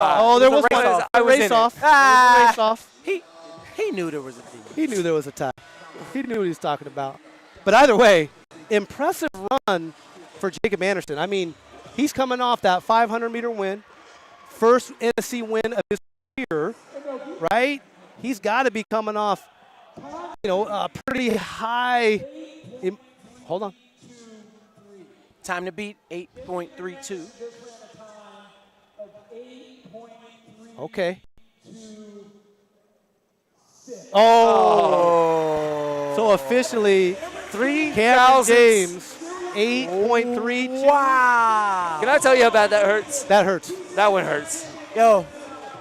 Oh, there was a race off. Race off. He knew there was a D. He knew there was a tie. He knew what he was talking about. But either way, impressive run for Jacob Anderson. I mean, he's coming off that 500-meter win, first NSC win of his career, right? He's got to be coming off, a pretty high. Hold on. Time to beat 8.32. Okay. Oh. So officially, Cameron James, 8.32. Wow. Can I tell you how bad that hurts? That hurts. That one hurts. Yo,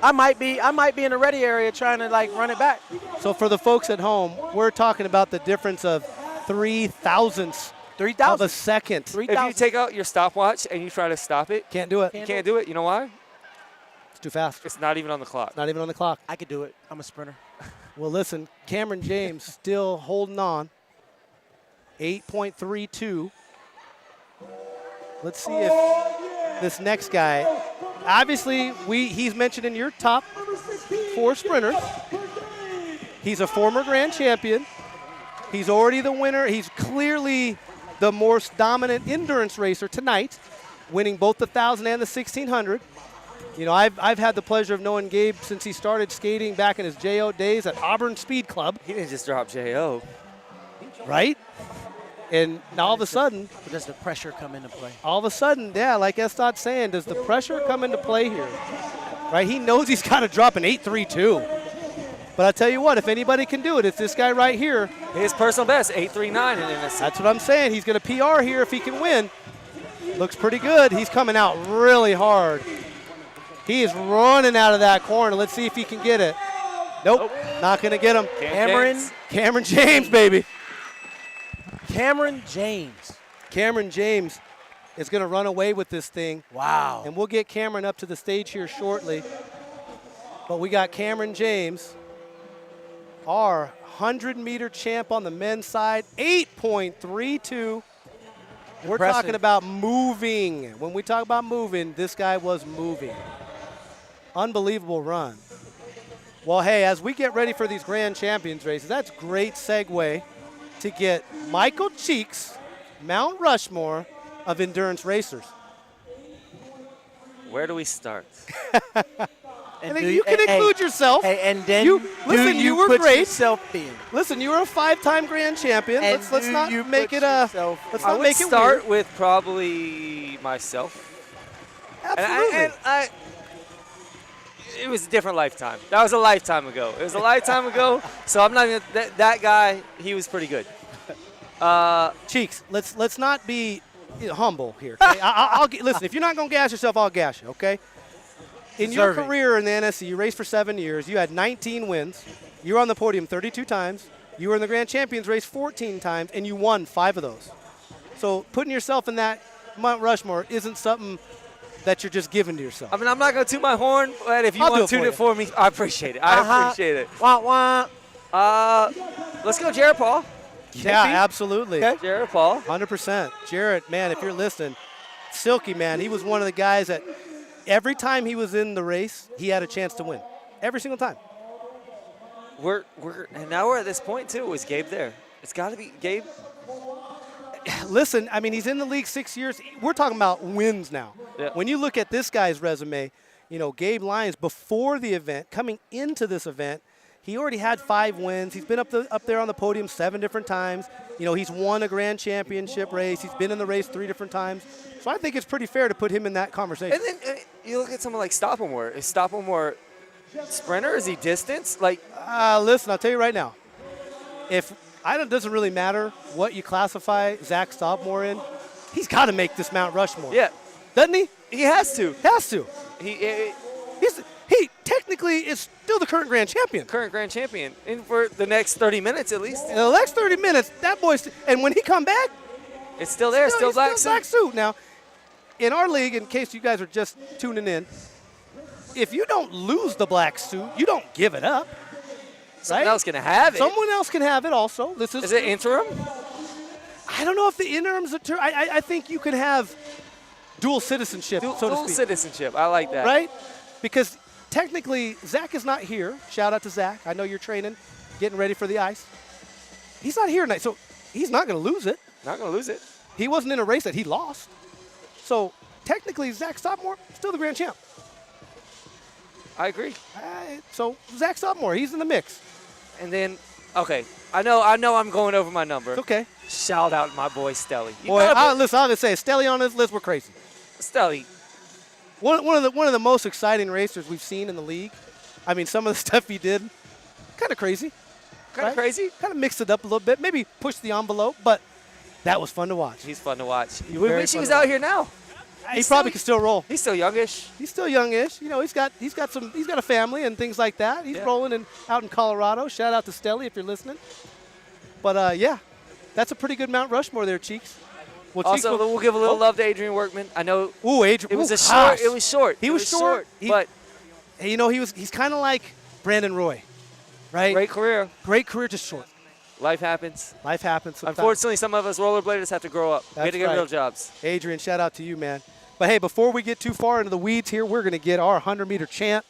I might be in the ready area trying to run it back. So for the folks at home, we're talking about the difference of 3,000ths of a second. If you take out your stopwatch and you try to stop it, can't do it. You can't do it. You know why? It's too fast. It's not even on the clock. Not even on the clock. I could do it. I'm a sprinter. Well, listen, Cameron James still holding on. 8.32. Let's see if this next guy, obviously he's mentioned in your top 4 sprinters. He's a former grand champion. He's already the winner. He's clearly the most dominant endurance racer tonight, winning both the 1,000 and the 1,600. I've had the pleasure of knowing Gabe since he started skating back in his JO days at Auburn Speed Club. He didn't just drop JO. Right? And now all of a sudden. Does the pressure come into play? All of a sudden, yeah, like Estad's saying, does the pressure come into play here? Right? He knows he's got to drop an 8.32. But I tell you what, if anybody can do it, it's this guy right here. His personal best, 8.39 in NSC. That's what I'm saying. He's going to PR here if he can win. Looks pretty good. He's coming out really hard. He is running out of that corner. Let's see if he can get it. Nope, not going to get him. Cameron James, baby. Cameron James. Cameron James is going to run away with this thing. Wow. And we'll get Cameron up to the stage here shortly. But we got Cameron James, our 100-meter champ on the men's side, 8.32. We're talking about moving. When we talk about moving, this guy was moving. Unbelievable run. Well, hey, as we get ready for these Grand Champions races, that's great segue to get Michael Cheeks, Mount Rushmore of endurance racers. Where do we start? And you can include yourself. And then you were great. Yourself in. Listen, you were a 5-time grand champion. Let's not make it a. Let's I not would make it start weird. with probably myself. Absolutely. It was a different lifetime. That was a lifetime ago. It was a lifetime ago. So I'm not even that guy. He was pretty good. Cheeks, let's not be humble here. Okay? I'll listen. If you're not gonna gas yourself, I'll gas you. Okay. In your career in the NSC, you raced for 7 years. You had 19 wins. You were on the podium 32 times. You were in the Grand Champions race 14 times, and you won 5 of those. So putting yourself in that Mount Rushmore isn't something that you're just giving to yourself. I mean, I'm not going to toot my horn, but if you want to toot it for me, I appreciate it. I appreciate it. Wah, wah. Let's go Jared Paul. Yeah, absolutely. Okay. Jared Paul. 100%. Jared, man, if you're listening, Silky, man, he was one of the guys that every time he was in the race, he had a chance to win. Every single time. And now we're at this point, too. Is Gabe there? It's got to be Gabe. Listen, I mean, he's in the league 6 years. We're talking about wins now. Yeah. When you look at this guy's resume, Gabe Lyons, before the event, coming into this event, he already had 5 wins. He's been up there on the podium 7 different times. He's won a grand championship race. He's been in the race 3 different times. So I think it's pretty fair to put him in that conversation. And then you look at someone like Stoppelmoor. Is Stoppelmoor sprinter? Is he distance? Listen, I'll tell you right now. It doesn't really matter what you classify Zach Stoppelmoor in. He's got to make this Mount Rushmore. Yeah. Doesn't he? He has to. Has to. He technically is still the current grand champion. Current grand champion. And for the next 30 minutes at least. In the next 30 minutes, that boy's – and when he come back – it's still there, still black suit. Black suit. Now, in our league, in case you guys are just tuning in, if you don't lose the black suit, you don't give it up. Someone else can have it. Someone else can have it also. Is it interim? I don't know if the interim's a term. I think you can have dual citizenship, so to speak. Dual citizenship. I like that. Right? because technically Zach is not here. Shout out to Zach. I know you're training, getting ready for the ice. He's not here tonight, so he's not going to lose it. Not going to lose it. He wasn't in a race that he lost. So technically, Zach Sophomore still the grand champ. I agree. So Zach Sophomore, he's in the mix. And then, okay, I know I'm going over my number. It's okay. Shout out my boy Stelly. Boy, listen, I'll just say, Stelly on this list, we're crazy. Stelly. One of the most exciting racers we've seen in the league. I mean, some of the stuff he did, kind of crazy. Kind of crazy. Kind of mixed it up a little bit, maybe pushed the envelope, but that was fun to watch. He's fun to watch. We Very wish he fun was to out watch. here now. He probably can still roll. He's still youngish. He's still youngish. You know, he's got a family and things like that. He's rolling out in Colorado. Shout out to Stelly if you're listening. But yeah, that's a pretty good Mount Rushmore there, Cheeks. Well, Also, we'll give a little love to Adrian Workman. I know. Ooh, Adrian. It was gosh. short. It was short. He was short. But Hey, you know, he's kind of like Brandon Roy, right? great career. Great career, just short. Life happens. Life happens sometimes. Unfortunately, some of us rollerbladers have to grow up. We have to get real jobs. Adrian, shout out to you, man. But hey, before we get too far into the weeds here, we're going to get our 100-meter champ.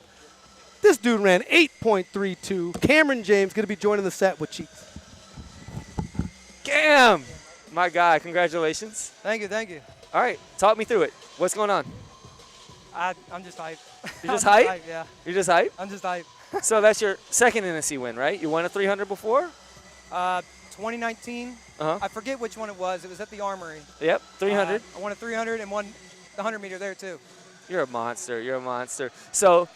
This dude ran 8.32. Cameron James going to be joining the set with Cheeks. Cam, my guy, congratulations. Thank you, thank you. All right, talk me through it. What's going on? I'm just hyped. You're just hype? Yeah, You're just hype? I'm just hyped. So that's your second NSC win, right? You won a 300 before? 2019. Uh-huh. I forget which one it was. It was at the Armory. Yep, 300. I won a 300 and won the 100 meter there too. You're a monster. You're a monster. So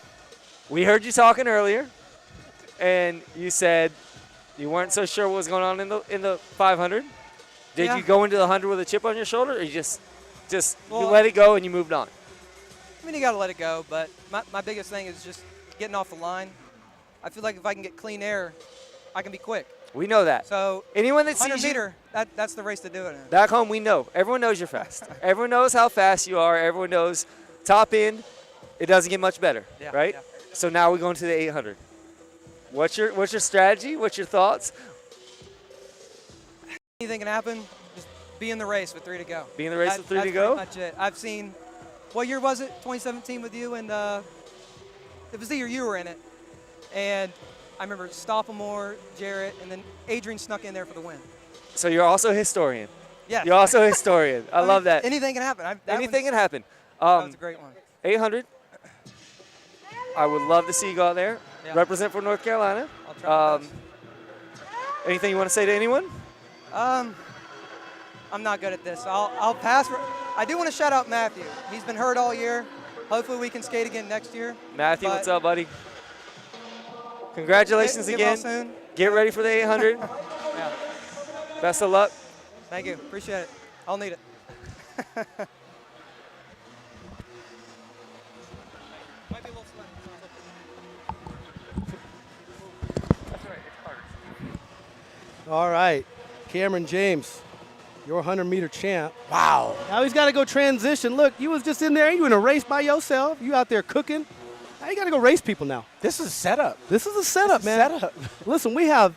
we heard you talking earlier, and you said you weren't so sure what was going on in the 500. Did Yeah. you go into the 100 with a chip on your shoulder, or you just Well, you let it go and you moved on? I mean, you got to let it go, but my biggest thing is just getting off the line. I feel like if I can get clean air, I can be quick. We know that. So Anyone that 100 sees you meter, that's the race to do it in. back home, we know. Everyone knows you're fast. Everyone knows how fast you are. Everyone knows top end. It doesn't get much better, Yeah, right? yeah. So now we're going to the 800. What's your strategy? What's your thoughts? Anything can happen. Just be in the race with 3 to go. Be in the race with 3 to that's go? pretty much it. I've seen, what year was it? 2017 with you, and it was the year you were in it. And I remember Stoppelmore, Jarrett, and then Adrian snuck in there for the win. So you're also a historian. Yeah. You're also a historian. I love that. Anything can happen. Anything can happen. That was a great one. 800. I would love to see you go out there, Yeah. represent for North Carolina. I'll try my best. Anything you want to say to anyone? I'm not good at this. I'll pass. I do want to shout out Matthew. He's been hurt all year. Hopefully we can skate again next year. Matthew, But- what's up, buddy? Congratulations Get well again. soon. Get ready for the 800. Yeah. Best of luck. Thank you. Appreciate it. I'll need it. All right, Cameron James, your 100-meter champ. Wow. Now he's got to go transition. Look, you was just in there. You in a race by yourself. You out there cooking. Now you got to go race people now. This is a setup. This is a setup, man. Setup. Listen, we have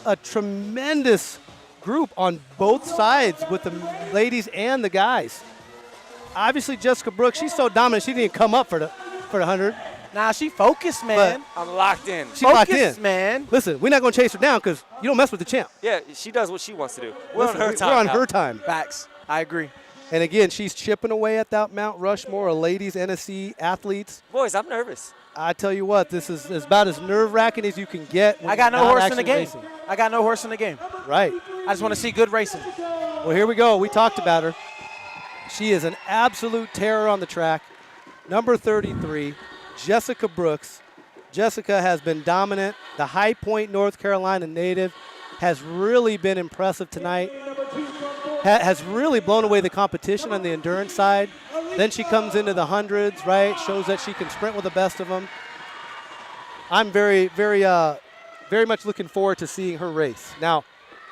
a tremendous group on both sides with the ladies and the guys. Obviously, Jessica Brooks, she's so dominant, she didn't even come up for the 100. Nah, she focused, man. I'm locked in. She locked Focused, in. man. Listen, we're not going to chase her down because you don't mess with the champ. Yeah, she does what she wants to do. We're Listen, on her we're time. on now. her time. Facts. I agree. And again, she's chipping away at that Mount Rushmore of ladies NSC athletes. Boys, I'm nervous. I tell you what, this is about as nerve-wracking as you can get. when I got you're no not horse in the actually game. racing. I got no horse in the game. Right. I just want to see good racing. Well, here we go. We talked about her. She is an absolute terror on the track. Number 33, Jessica Brooks. Jessica has been dominant. The High Point, North Carolina native has really been impressive tonight. Has really blown away the competition on the endurance side. Then she comes into the hundreds, right? Shows that she can sprint with the best of them. I'm very much looking forward to seeing her race. Now,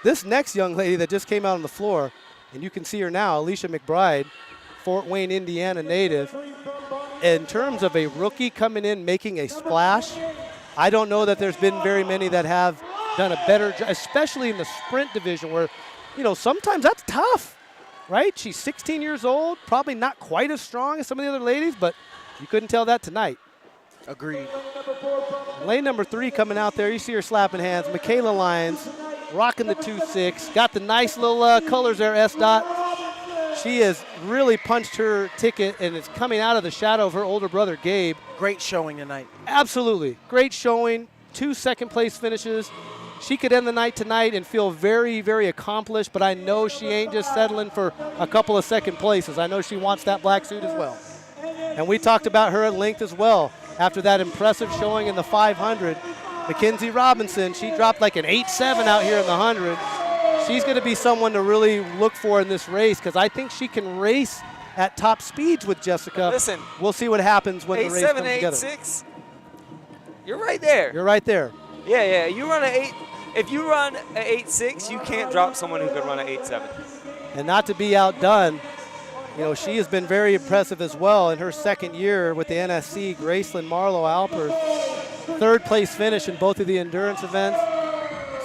this next young lady that just came out on the floor, and you can see her now, Alicia McBride, Fort Wayne, Indiana native. In terms of a rookie coming in making a splash, I don't know that there's been very many that have done a better job, especially in the sprint division where, you know, sometimes that's tough, right? She's 16 years old, probably not quite as strong as some of the other ladies, but you couldn't tell that tonight. Agreed. Lane number 3 coming out there. You see her slapping hands. Michaela Lyons rocking the 2.6. Got the nice little colors there, S. Dot. She has really punched her ticket and is coming out of the shadow of her older brother, Gabe. Great showing tonight. Absolutely. Great showing. 2 second-place finishes. She could end the night tonight and feel very, very accomplished, but I know she ain't just settling for a couple of second places. I know she wants that black suit as well. And we talked about her at length as well. After that impressive showing in the 500, Mackenzie Robinson, she dropped like an 8.7 out here in the 100. She's going to be someone to really look for in this race because I think she can race at top speeds with Jessica. Listen, we'll see what happens when the race comes together. 8.7, 8.6. You're right there. You're right there. Yeah. You run an 8. If you run an 8.6, you can't drop someone who could run an 8.7. And not to be outdone, you know, she has been very impressive as well in her second year with the NSC. Graceland Marlowe Alpert, 3rd place finish in both of the endurance events.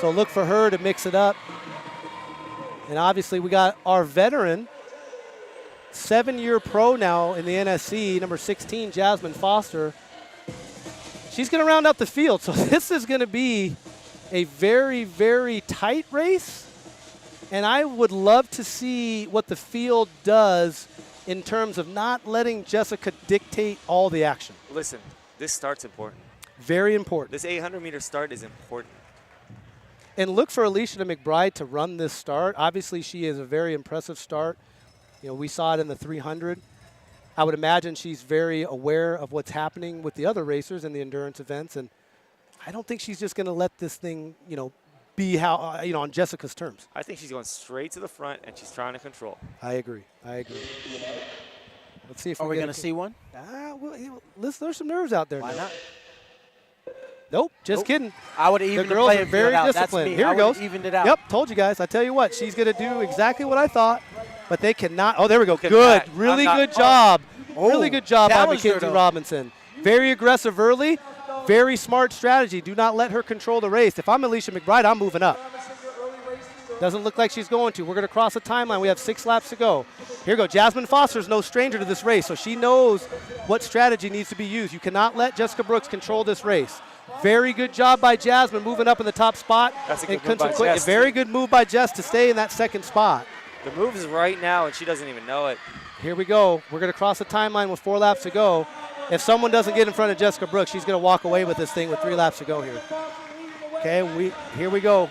So look for her to mix it up. And obviously we got our veteran, 7-year pro now in the NSC, number 16, Jasmine Foster. She's going to round out the field. So this is going to be a very, very tight race. And I would love to see what the field does in terms of not letting Jessica dictate all the action. Listen, this start's important. Very important. This 800-meter start is important. And look for Alicia McBride to run this start. Obviously, she is a very impressive start. You know, we saw it in the 300. I would imagine she's very aware of what's happening with the other racers in the endurance events. And I don't think she's just going to let this thing, you know, be how, on Jessica's terms. I think she's going straight to the front, and she's trying to control. I agree. Let's see if Are we going to see one? Listen, there's some nerves out there. Why now. not? Nope, just kidding. I would have The evened the girls playing are very field out. That's disciplined. me. Here I it goes. would've evened it out. Yep, told you guys. I tell you what, she's going to do exactly what I thought, but they cannot. Oh, there we go. Look at Good. that. Really I'm not- good job. Oh, Really good job by challenged her, Mackenzie though. Robinson. Very aggressive early. Very smart strategy. Do not let her control the race. If I'm Alicia McBride, I'm moving up. Doesn't look like she's going to. We're going to cross the timeline. We have 6 laps to go. Here we go. Jasmine Foster's no stranger to this race, so she knows what strategy needs to be used. You cannot let Jessica Brooks control this race. Very good job by Jasmine moving up in the top spot. That's a good And move by consequently, Jess. very good move by Jess to stay in that second spot. The move is right now, and she doesn't even know it. Here we go. We're going to cross the timeline with 4 laps to go. If someone doesn't get in front of Jessica Brooks, she's going to walk away with this thing with 3 laps to go here. Okay, here we go.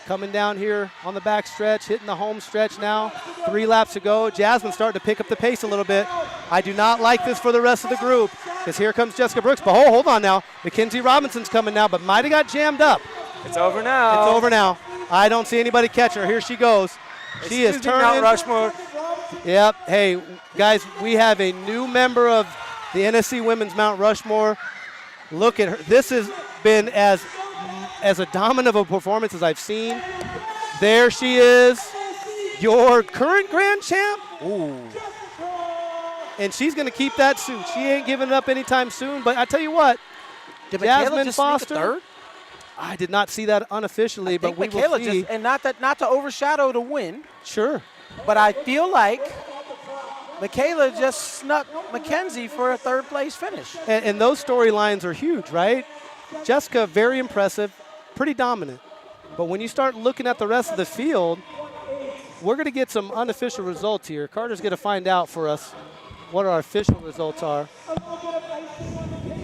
Coming down here on the back stretch, hitting the home stretch now. 3 laps to go. Jasmine starting to pick up the pace a little bit. I do not like this for the rest of the group because here comes Jessica Brooks. But hold on now. Mackenzie Robinson's coming now, but might have got jammed up. It's over now. It's over now. I don't see anybody catching her. Here she goes. She is Excuse me, Mount turning. Rushmore. Yep. Hey, guys, we have a new member of the NSC Women's Mount Rushmore. Look at her. This has been as a dominant of a performance as I've seen. There she is, your current grand champ. Ooh. And she's going to keep that suit. She ain't giving it up anytime soon. But I tell you what, Did Michaela Jasmine just sneak a Foster. third? I did not see that unofficially, I but think we Michaela will see. just, and not to overshadow the win, Sure. but I feel like Michaela just snuck Mackenzie for a 3rd place finish. And those storylines are huge, right? Jessica, very impressive, pretty dominant. But when you start looking at the rest of the field, we're going to get some unofficial results here. Carter's going to find out for us what our official results are.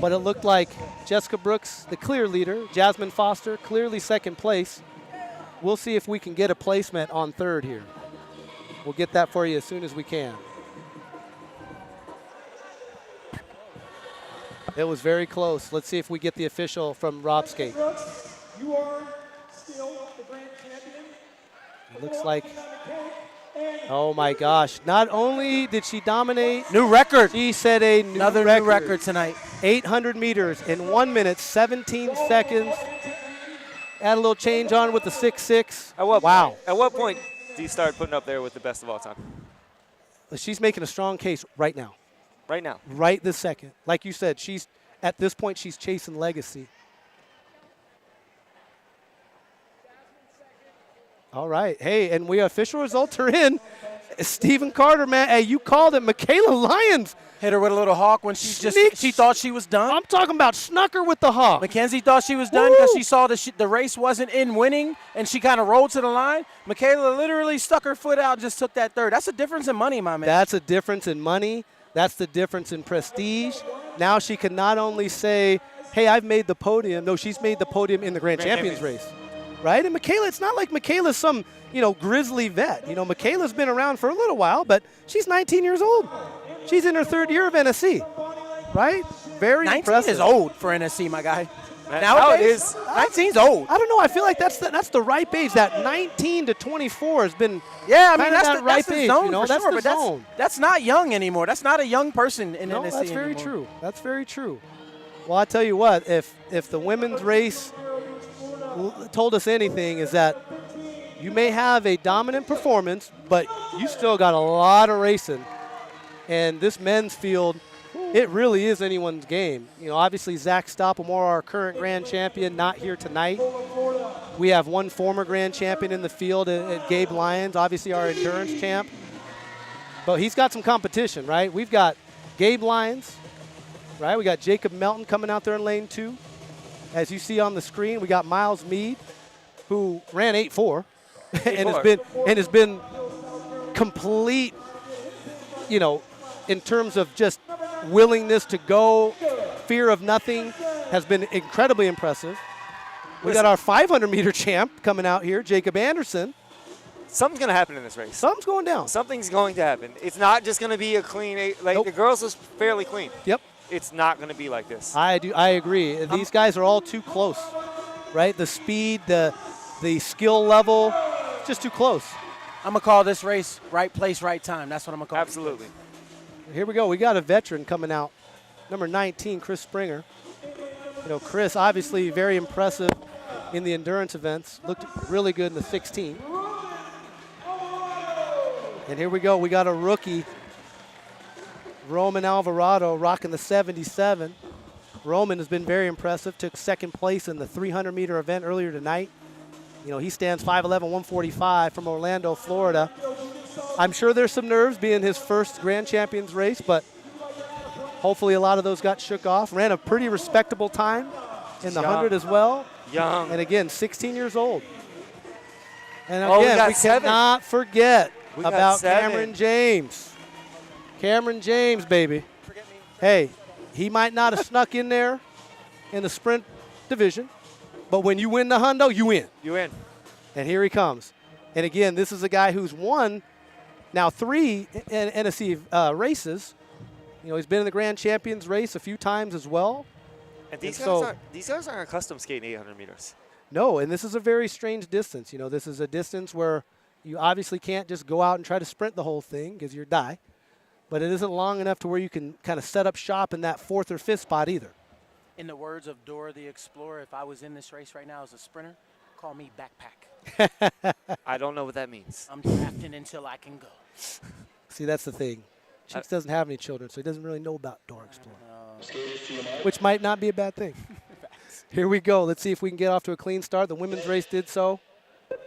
But it looked like Jessica Brooks, the clear leader, Jasmine Foster, clearly 2nd place. We'll see if we can get a placement on 3rd here. We'll get that for you as soon as we can. It was very close. Let's see if we get the official from Rob Skate. You are still the grand champion. It looks like, oh my gosh. Not only did she dominate, New record. she set Another new new record tonight. 800 meters in 1 minute, 17 seconds. Add a little change on with the 6.6. At what point do you start putting up there with the best of all time? She's making a strong case right now. Right now. Right this second. Like you said, at this point, she's chasing legacy. All right. Hey, and official results are in. Stephen Carter, man, hey, you called it. Michaela Lyons. Hit her with a little hawk when she thought she was done. I'm talking about snuck her with the hawk. Mackenzie thought she was done because she saw the race wasn't in winning, and she kind of rolled to the line. Michaela literally stuck her foot out and just took that third. That's a difference in money, my man. That's a difference in money. That's the difference in prestige. Now she can not only say, hey, I've made the podium. No, she's made the podium in the Grand Champions race, right? And Michaela, it's not like Michaela's some, grizzly vet. Michaela's been around for a little while, but she's 19 years old. She's in her third year of NSC, right? Very 19 impressive. is old for NSC, my guy. Nowadays, 19's old. I don't know. I feel like that's the ripe age. That 19 to 24 has been that's that the ripe the age. zone for That's sure, the but zone. that's not young anymore. That's not a young person in No, NSC that's very anymore. true. That's very true. Well, I tell you what, if the women's race told us anything, is that you may have a dominant performance, but you still got a lot of racing. And this men's field, it really is anyone's game. Obviously Zach Stoppelmore, our current grand champion, not here tonight. We have one former grand champion in the field at Gabe Lyons, obviously our endurance champ. But he's got some competition, right? We've got Gabe Lyons, right? We got Jacob Melton coming out there in lane 2. As you see on the screen, we got Miles Mead, who ran 8.4 and has been complete, in terms of just willingness to go, fear of nothing, has been incredibly impressive. We got our 500-meter champ coming out here, Jacob Anderson. something's going to happen in this race. Something's going down. Something's going to happen. It's not just going to be a clean eight. Like, Nope. the girls was fairly clean. Yep. It's not going to be like this. I agree. These guys are all too close, right? The speed, the skill level, just too close. I'm going to call this race right place, right time. That's what I'm going to call it. Absolutely. Here we go. We got a veteran coming out, number 19, Chris Springer. Chris, obviously very impressive in the endurance events. Looked really good in the 16. And here we go. We got a rookie, Roman Alvarado, rocking the 77. Roman has been very impressive. Took second place in the 300-meter event earlier tonight. He stands 5'11", 145 from Orlando, Florida. I'm sure there's some nerves being his first Grand Champions race, but hopefully a lot of those got shook off. Ran a pretty respectable time in the 100 as well. Young. And again, 16 years old. And we again, got we 7. cannot forget We got about 7. Cameron James. Cameron James, baby. Hey, he might not have snuck in there in the sprint division, but when you win the hundo, you win. You win. And here he comes. And again, this is a guy who's won now 3 NSC races. He's been in the Grand Champions race a few times as well. And these And guys aren't accustomed skating 800 meters. No, and this is a very strange distance. This is a distance where you obviously can't just go out and try to sprint the whole thing because you'll die. But it isn't long enough to where you can kind of set up shop in that 4th or 5th spot either. In the words of Dora the Explorer, if I was in this race right now as a sprinter, call me backpack. I don't know what that means. I'm drafting until I can go. See, that's the thing. Cheeks doesn't have any children, so he doesn't really know about Dora Explorer, which might not be a bad thing. Here we go. Let's see if we can get off to a clean start. The women's race did so.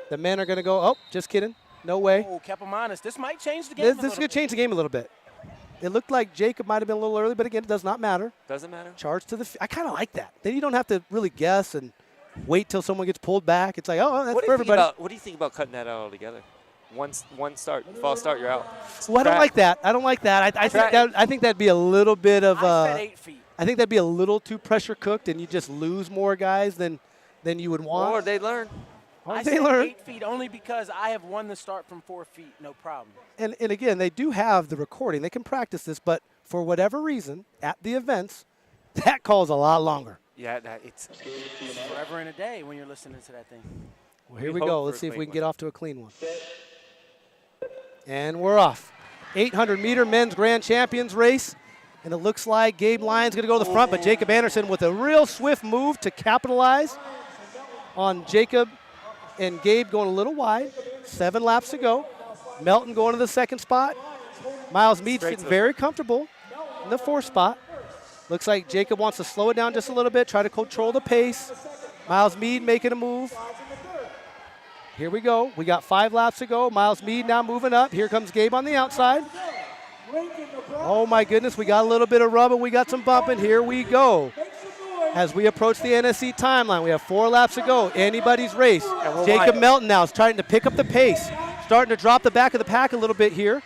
The men are going to go. Oh, just kidding. No way. Oh, Capamanis. This might change the game. This is going to change the game a little bit. It looked like Jacob might have been a little early, but again, it does not matter. Doesn't matter. Charge to the I kind of like that. Then you don't have to really guess and wait till someone gets pulled back. It's like, oh, that's for everybody. What do you think about cutting that out altogether? One start, false start, you're out. Well, I don't like that. I don't like that. I think that'd be a little bit of. I said 8 feet. I think that'd be a little too pressure cooked, and you just lose more guys than you would want. Or they learn. I They said learn. 8 feet only because I have won the start from 4 feet, no problem. And again, they do have the recording. They can practice this, but for whatever reason, at the events, that calls a lot longer. Yeah, it's Forever and a day when you're listening to that thing. Well, here We we hope go. for Let's a see if clean we can one. get off to a clean one. And we're off. 800-meter men's grand champions race. And it looks like Gabe Lyons going to go to the front, but Jacob Anderson with a real swift move to capitalize on Jacob and Gabe going a little wide. 7 laps to go. Melton going to the 2nd spot. Miles Mead Straight sitting to the- very comfortable in the 4th spot. Looks like Jacob wants to slow it down just a little bit, try to control the pace. Miles Mead making a move. Here we go. We got 5 laps to go. Miles Mead now moving up. Here comes Gabe on the outside. Oh my goodness, we got a little bit of rubbing. We got some bumping. Here we go. As we approach the NSC timeline, we have 4 laps to go. Anybody's race. Jacob Melton now is trying to pick up the pace. Starting to drop the back of the pack a little bit here.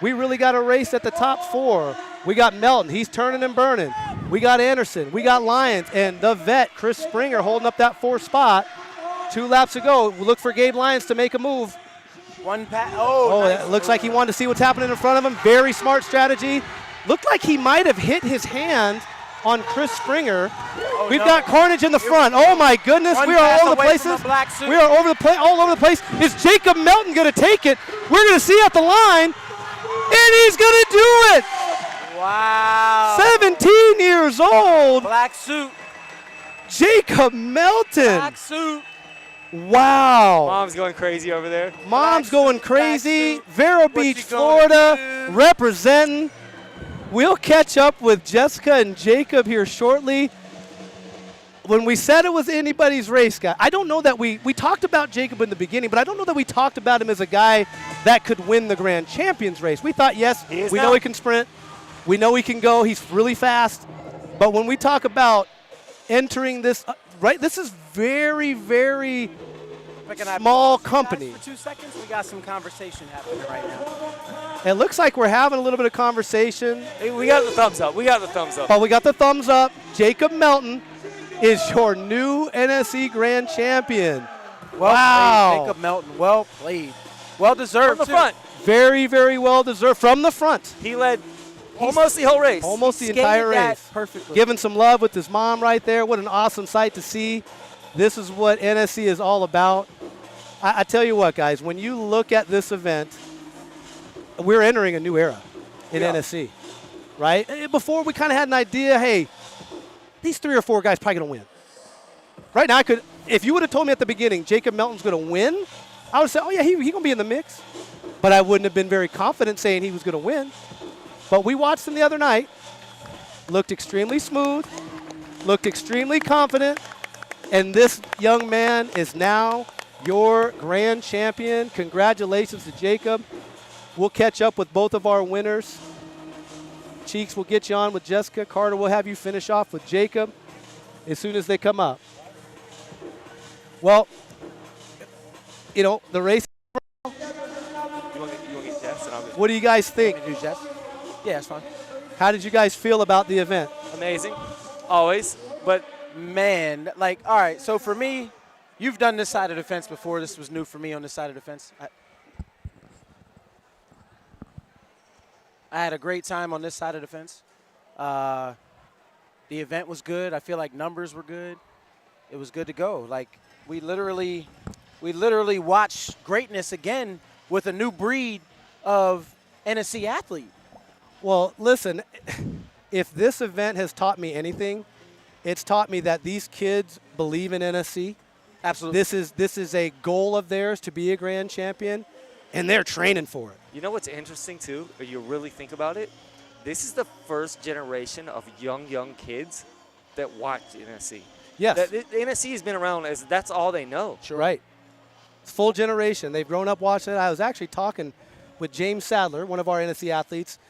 We really got a race at the top 4. We got Melton. He's turning and burning. We got Anderson. We got Lyons. And the vet, Chris Springer, holding up that 4th spot. 2 laps to go. We look for Gabe Lyons to make a move. One pass. It Nice. looks like he wanted to see what's happening in front of him. Very smart strategy. Looked like he might have hit his hand on Chris Springer. We've got carnage in the front. Oh my goodness, One we are pass all over the away from places. a black suit. We are all over the place. Is Jacob Melton going to take it? We're going to see at the line, and he's going to do it. Wow. 17 years old, Black suit. Jacob Melton. Black suit. Wow. Mom's going crazy over there. Mom's Black going suit, crazy. black suit. Vero What Beach, you gonna Florida, do? representing. We'll catch up with Jessica and Jacob here shortly. When we said it was anybody's race, guy, I don't know that we talked about Jacob in the beginning, but I don't know that we talked about him as a guy that could win the Grand Champions race. We thought, yes, He is we now. know he can sprint. We know he can go. He's really fast. But when we talk about entering this, right, this is very, very Can I small pause you guys company. For 2 seconds, we got some conversation happening right now. It looks like we're having a little bit of conversation, Hey, we got the thumbs up. We got the thumbs up. but we got the thumbs up. Jacob Melton is your new NSE Grand Champion. Well Wow. played, Jacob Melton. Well played. Well deserved. From the too. front, Very, very well deserved from the front. he led almost the whole race. Almost the Skated entire that race. perfectly. Giving some love with his mom right there. What an awesome sight to see. This is what NSE is all about. I tell you what, guys, when you look at this event, we're entering a new era in Yeah. NSE, right? Before we kind of had an idea, hey, these 3 or 4 guys probably going to win. Right now, if you would have told me at the beginning Jacob Melton's going to win, I would say, oh yeah, he going to be in the mix. But I wouldn't have been very confident saying he was going to win. But we watched him the other night, looked extremely smooth, looked extremely confident, and this young man is now your grand champion. Congratulations to Jacob. We'll catch up with both of our winners. Cheeks will get you on with Jessica. Carter will have you finish off with Jacob as soon as they come up. Well, you know, the race, You want to get Jess and I'll get what do you guys think? Do Jess? Yeah, it's fine. How did you guys feel about the event? amazing, always. But Man, like, all right, so for me, you've done this side of the fence before. This was new for me on this side of the fence. I had a great time on this side of the fence. The event was good. I feel like numbers were good. It was good to go. Like, we literally watched greatness again with a new breed of NSC athlete. Well, listen, if this event has taught me anything, it's taught me that these kids believe in NSC. Absolutely. This is a goal of theirs to be a grand champion, and they're training for it. you know what's interesting too, if you really think about it? This is the first generation of young kids that watch NSC. Yes, The NSC has been around as that's all they know. right. It's full generation. They've grown up watching it. I was actually talking with James Sadler, one of our NSC athletes,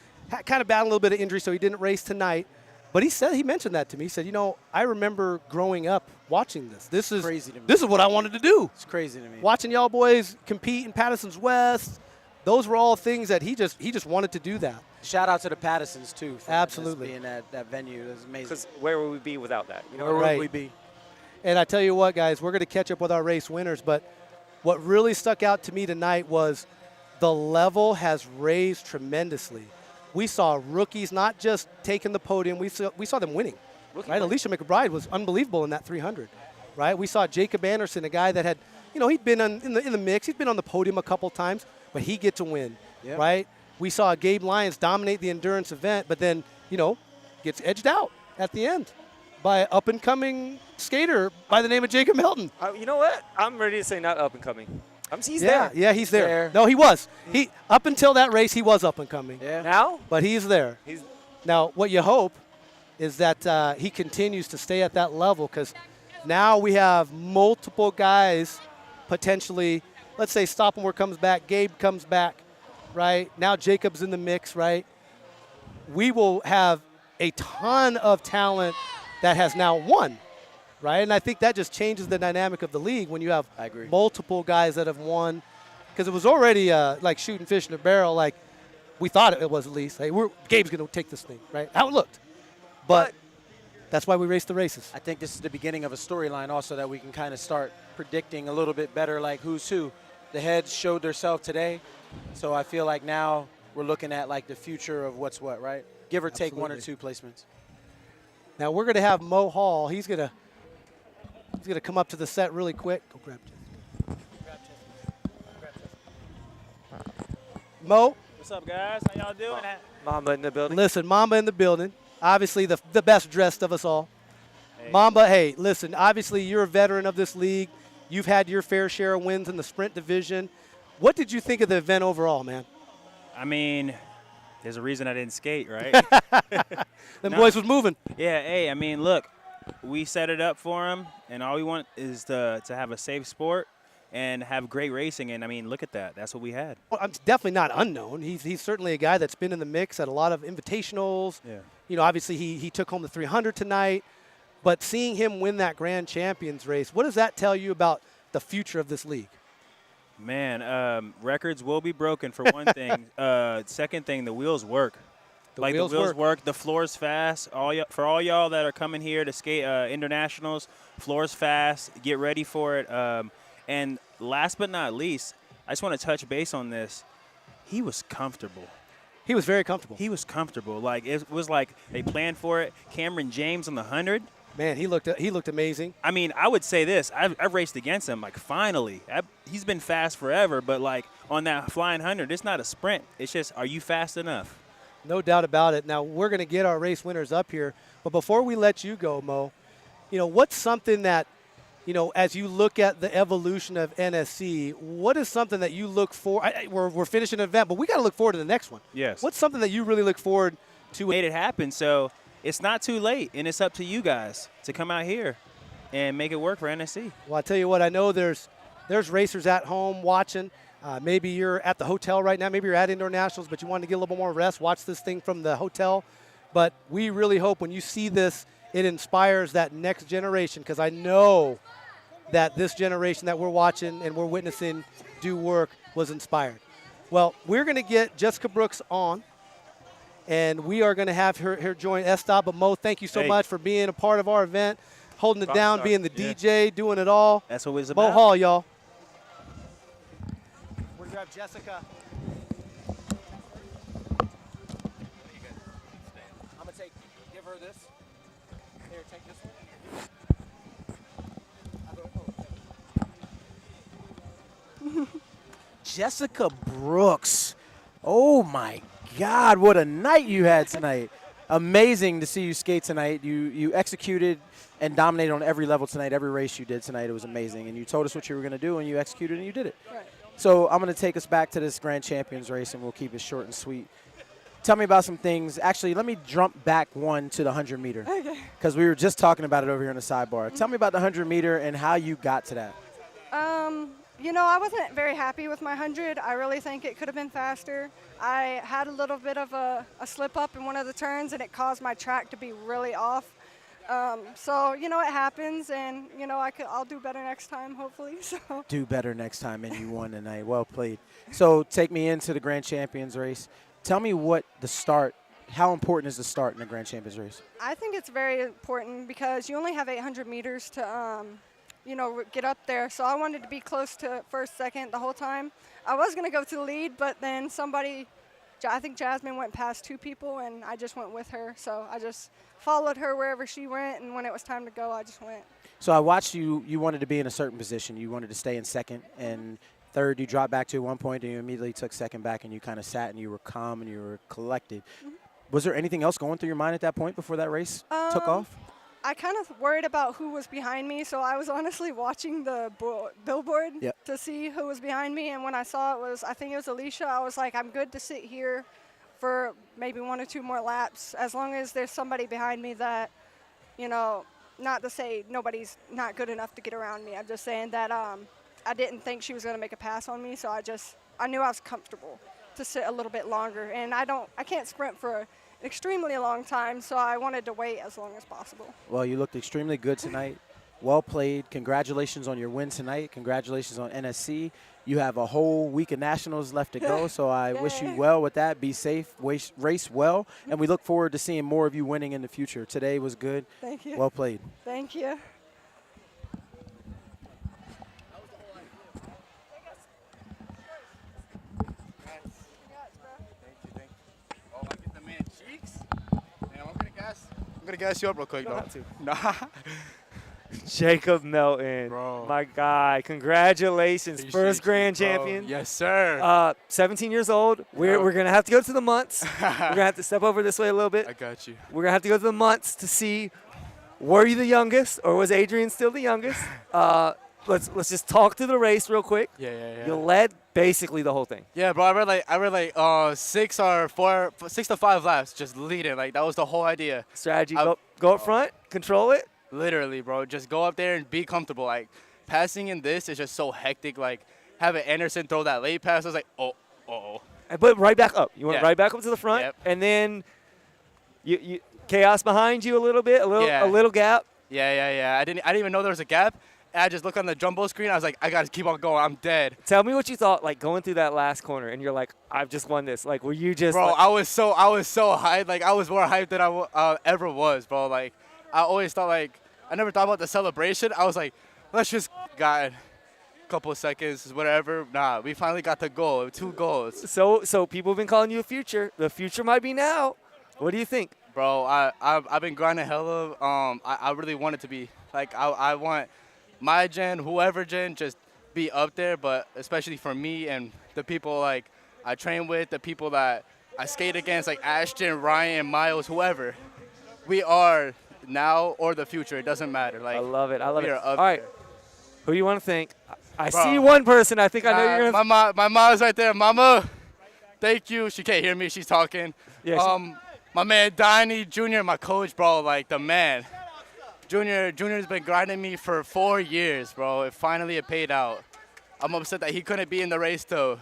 kind of battled a little bit of injury, so he didn't race tonight. But he mentioned that to me. He said, you know, I remember growing up watching this. This is Crazy to me. This is what I wanted to do. It's crazy to me. Watching y'all boys compete in Patterson's West, those were all things that he just wanted to do that. Shout out to the Pattersons, too. For Absolutely. being at that venue. It was amazing. Because where would we be without that? You know, Where Right. would we be? And I tell you what, guys, we're going to catch up with our race winners. But what really stuck out to me tonight was the level has raised tremendously. We saw rookies not just taking the podium, we saw them winning. Rookie Right? win. Alicia McBride was unbelievable in that 300. Right? We saw Jacob Anderson, a guy that had, you know, he'd been in the mix. He's been on the podium a couple times, but he gets a win. Yep. Right? We saw Gabe Lyons dominate the endurance event, but then, you know, gets edged out at the end by an up-and-coming skater by the name of Jacob Melton. You know what? I'm ready to say not up and coming. He's Yeah, there. yeah, he's there. There. No, he was. He up until that race, he was up-and-coming. Yeah. Now But he's there. he's Now, what you hope is that he continues to stay at that level, because now we have multiple guys potentially let's say Stoppelmore comes back, Gabe comes back, right? Now Jacob's in the mix, right? We will have a ton of talent that has now won, right? And I think that just changes the dynamic of the league when you have I agree. multiple guys that have won. Because it was already like shooting fish in a barrel, like we thought it was at least. Hey, Gabe's going to take this thing, right? How it looked. But that's why we race the races. I think this is the beginning of a storyline also that we can kind of start predicting a little bit better, like who's who. The heads showed themselves today, so I feel like now we're looking at like the future of what's what, right? Give or take one or two placements. Now we're going to have Mo Hall. He's going to come up to the set really quick. Go grab Mo. What's up, guys? How y'all doing? Mamba in the building. Listen, Mamba in the building. Obviously the best dressed of us all. Hey. Mamba, hey, listen, obviously you're a veteran of this league. You've had your fair share of wins in the sprint division. What did you think of the event overall, man? I mean, there's a reason I didn't skate, right? Them boys was moving. Yeah, hey, I mean, look, we set it up for them, and all we want is to have a safe sport and have great racing. And, I mean, look at that. That's what we had. Well, I'm definitely not unknown. He's certainly a guy that's been in the mix at a lot of invitationals. Yeah. You know, obviously he took home the 300 tonight. But seeing him win that Grand Champions race, what does that tell you about the future of this league? Man, records will be broken for one thing. Second thing, the wheels work. The wheels work. The floor's fast. For all y'all that are coming here to skate internationals, floor's fast. Get ready for it. And last but not least, I just want to touch base on this. He was comfortable. He was very comfortable. He was comfortable. Like it was like they planned for it. Cameron James on the 100. Man, he looked amazing. I mean, I would say this. I've raced against him, like, finally. He's been fast forever, but, like, on that flying 100, it's not a sprint. It's just, are you fast enough? No doubt about it. Now, we're going to get our race winners up here. But before we let you go, Mo, you know, what's something that, you know, as you look at the evolution of NSC, what is something that you look for? We're finishing an event, but we got to look forward to the next one. Yes. What's something that you really look forward to? Made it happen, so it's not too late, and it's up to you guys to come out here and make it work for NSC. Well, I tell you what, I know there's racers at home watching. Maybe you're at the hotel right now. Maybe you're at Indoor Nationals, but you want to get a little bit more rest. Watch this thing from the hotel. But we really hope when you see this, it inspires that next generation, because I know that this generation that we're watching and we're witnessing do work was inspired. Well, we're going to get Jessica Brooks on, and we are going to have her join Estop. But Mo, thank you so much for being a part of our event, holding it down, being the DJ, doing it all. That's what it's about. Mo Hall, y'all. We're going to grab Jessica. I'm going to give her this. Here, take this one. Jessica Brooks. Oh, my God, what a night you had tonight. Amazing to see you skate tonight. You executed and dominated on every level tonight, every race you did tonight. It was amazing. And you told us what you were going to do, and you executed, and you did it. Right. So I'm going to take us back to this Grand Champions race, and we'll keep it short and sweet. Tell me about some things. Actually, let me jump back one to the 100-meter. Okay. Because we were just talking about it over here in the sidebar. Tell me about the 100-meter and how you got to that. You know, I wasn't very happy with my 100. I really think it could have been faster. I had a little bit of a slip up in one of the turns, and it caused my track to be really off. So, you know, it happens, and, you know, I'll do better next time, hopefully. So. Do better next time, and you won tonight. Well played. So take me into the Grand Champions race. Tell me how important is the start in the Grand Champions race? I think it's very important because you only have 800 meters to, you know, get up there. So I wanted to be close to first, second the whole time. I was going to go to the lead, but then I think Jasmine went past two people, and I just went with her. So I just followed her wherever she went, and when it was time to go, I just went. So I watched you wanted to be in a certain position. You wanted to stay in second, and third you dropped back to one point, and you immediately took second back, and you kind of sat, and you were calm, and you were collected. Mm-hmm. Was there anything else going through your mind at that point before that race took off? I kind of worried about who was behind me, so I was honestly watching the billboard to see who was behind me. And when I saw I think it was Alicia, I was like, I'm good to sit here for maybe 1 or 2 more laps, as long as there's somebody behind me that, you know, not to say nobody's not good enough to get around me. I'm just saying that I didn't think she was going to make a pass on me, so I knew I was comfortable to sit a little bit longer. And I can't sprint for an extremely long time, so I wanted to wait as long as possible. Well, you looked extremely good tonight. Well played. Congratulations on your win tonight. Congratulations on NSC. You have a whole week of nationals left to go, so I wish you well with that. Be safe, race well, and we look forward to seeing more of you winning in the future. Today was good. Thank you. Well played. Thank you. I'm gonna gas you up real quick, though. Nah. Jacob Melton, Bro. my guy. Congratulations, Appreciate first grand you, bro. champion. Yes, sir. 17 years old. We're gonna have to go to the months. We're gonna have to step over this way a little bit. I got you. We're gonna have to go to the months to see, were you the youngest or was Adrian still the youngest? Let's just talk through the race real quick. Yeah. You led basically the whole thing. Yeah, bro. I read like 6 to 5 laps just leading. Like that was the whole idea. Strategy: go up front, control it. Literally, bro. Just go up there and be comfortable. Like passing in this is just so hectic. Like having Anderson throw that late pass, I was like, oh. But right back up. You went Yeah. right back up to the front, Yep. and then you chaos behind you a little bit, a little gap. Yeah. I didn't even know there was a gap. And I just looked on the jumbo screen. I was like, I gotta keep on going. I'm dead. Tell me what you thought, like going through that last corner, and you're like, I've just won this. Like, were you just? Bro, like, I was so hyped. Like I was more hyped than I ever was, bro. Like I always thought I never thought about the celebration. I was like, let's just got a couple of seconds, whatever. Nah, we finally got the goal. 2 goals. So people have been calling you a future. The future might be now. What do you think? Bro, I've been grinding hella. I really want it to be like I want my gen, whoever gen, just be up there. But especially for me and the people like I train with, the people that I skate against, like Ashton, Ryan, Miles, whoever. We are now or the future. It doesn't matter. Like I love it. I love we it. are up All right, there. who do you want to thank? I Bro. see one person. I think I know you're gonna. My mom's right there. Mama, thank you. She can't hear me. She's talking. Yeah, My man Donnie Jr., my coach, bro, like the man. Junior's been grinding me for 4 years, bro. Finally it paid out. I'm upset that he couldn't be in the race to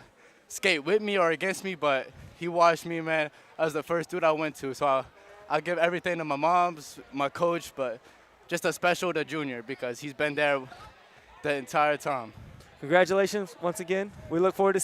skate with me or against me, but he watched me, man. I was the first dude I went to, so I'll give everything to my mom's, my coach, but just a special to Junior because he's been there the entire time. Congratulations once again. We look forward to